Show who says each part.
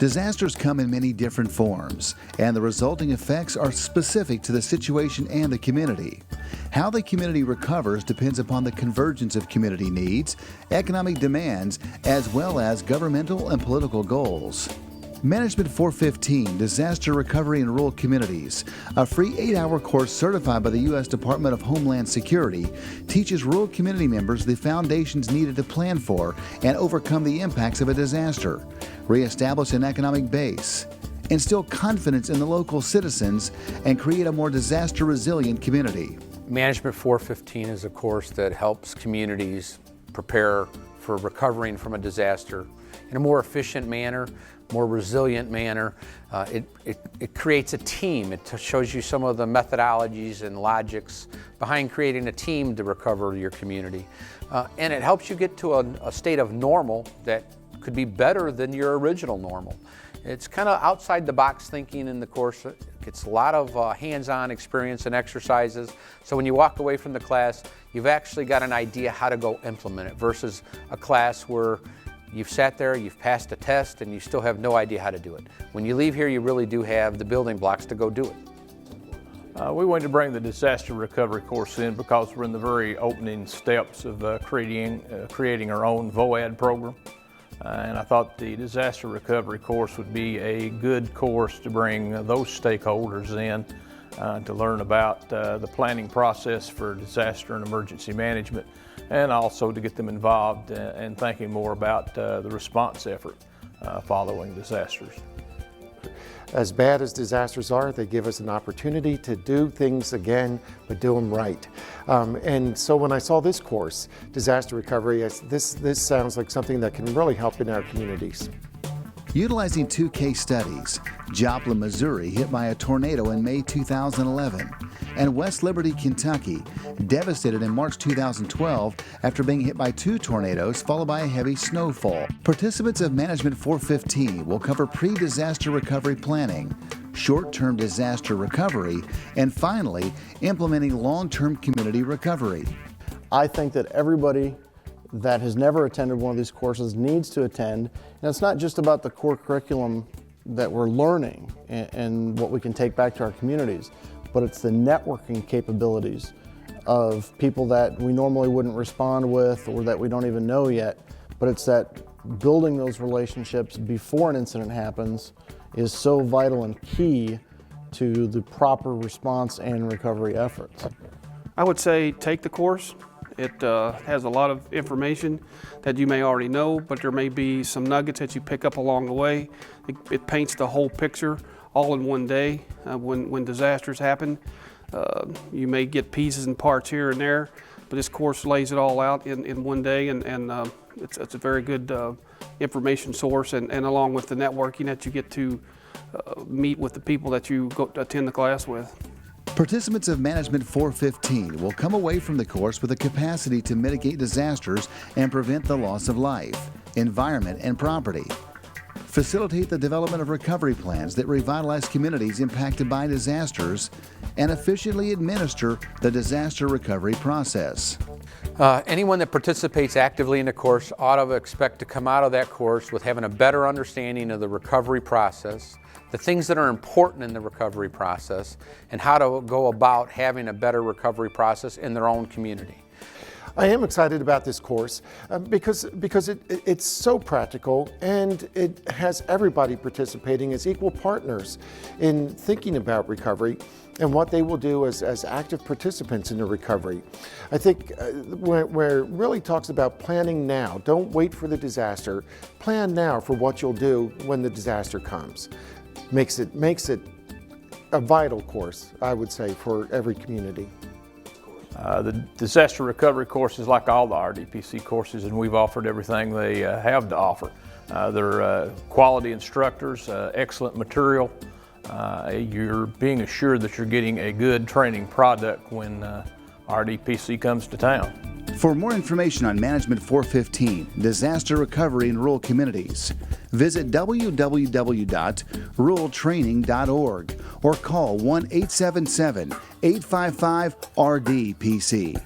Speaker 1: Disasters come in many different forms, and the resulting effects are specific to the situation and the community. How the community recovers depends upon the convergence of community needs, economic demands, as well as governmental and political goals. Management 415, Disaster Recovery in Rural Communities, a free 8-hour course certified by the U.S. Department of Homeland Security, teaches rural community members the foundations needed to plan for and overcome the impacts of a disaster, reestablish an economic base, instill confidence in the local citizens, and create a more disaster-resilient community.
Speaker 2: Management 415 is a course that helps communities prepare for recovering from a disaster in a more efficient manner, more resilient manner. It creates a team. It shows you some of the methodologies and logics behind creating a team to recover your community. And it helps you get to a state of normal that could be better than your original normal. It's kind of outside the box thinking in the course. It's a lot of hands-on experience and exercises. So when you walk away from the class, you've actually got an idea how to go implement it versus a class where you've sat there, you've passed a test, and you still have no idea how to do it. When you leave here, you really do have the building blocks to go do it.
Speaker 3: We wanted to bring the disaster recovery course in because we're in the very opening steps of creating our own VOAD program. And I thought the disaster recovery course would be a good course to bring those stakeholders in to learn about the planning process for disaster and emergency management, and also to get them involved in thinking more about the response effort following disasters.
Speaker 4: As bad as disasters are, they give us an opportunity to do things again, but do them right. And so when I saw this course, Disaster Recovery, this sounds like something that can really help in our communities.
Speaker 1: Utilizing 2 case studies, Joplin, Missouri, hit by a tornado in May 2011, and West Liberty, Kentucky, devastated in March 2012 after being hit by 2 tornadoes followed by a heavy snowfall. Participants of Management 415 will cover pre-disaster recovery planning, short-term disaster recovery, and finally, implementing long-term community recovery.
Speaker 5: I think that everybody that has never attended one of these courses needs to attend. And it's not just about the core curriculum that we're learning and what we can take back to our communities, but it's the networking capabilities of people that we normally wouldn't respond with or that we don't even know yet. But it's that building those relationships before an incident happens is so vital and key to the proper response and recovery efforts.
Speaker 6: I would say take the course. It has a lot of information that you may already know, but there may be some nuggets that you pick up along the way. It paints the whole picture all in one day. When disasters happen, you may get pieces and parts here and there, but this course lays it all out in one day, and it's a very good information source, and along with the networking that you get to meet with the people that you go to attend the class with.
Speaker 1: Participants of Management 415 will come away from the course with a capacity to mitigate disasters and prevent the loss of life, environment, and property. Facilitate the development of recovery plans that revitalize communities impacted by disasters, and efficiently administer the disaster recovery process.
Speaker 2: Anyone that participates actively in the course ought to expect to come out of that course with having a better understanding of the recovery process, the things that are important in the recovery process, and how to go about having a better recovery process in their own community.
Speaker 4: I am excited about this course because it's so practical, and it has everybody participating as equal partners in thinking about recovery and what they will do as active participants in the recovery. I think where it really talks about planning now, don't wait for the disaster, plan now for what you'll do when the disaster comes. Makes it a vital course, I would say, for every community.
Speaker 3: The disaster recovery course is like all the RDPC courses, and we've offered everything they have to offer. They're quality instructors, excellent material. You're being assured that you're getting a good training product when RDPC comes to town.
Speaker 1: For more information on Management 415, Disaster Recovery in Rural Communities, visit www.ruraltraining.org or call 1-877-855-RDPC.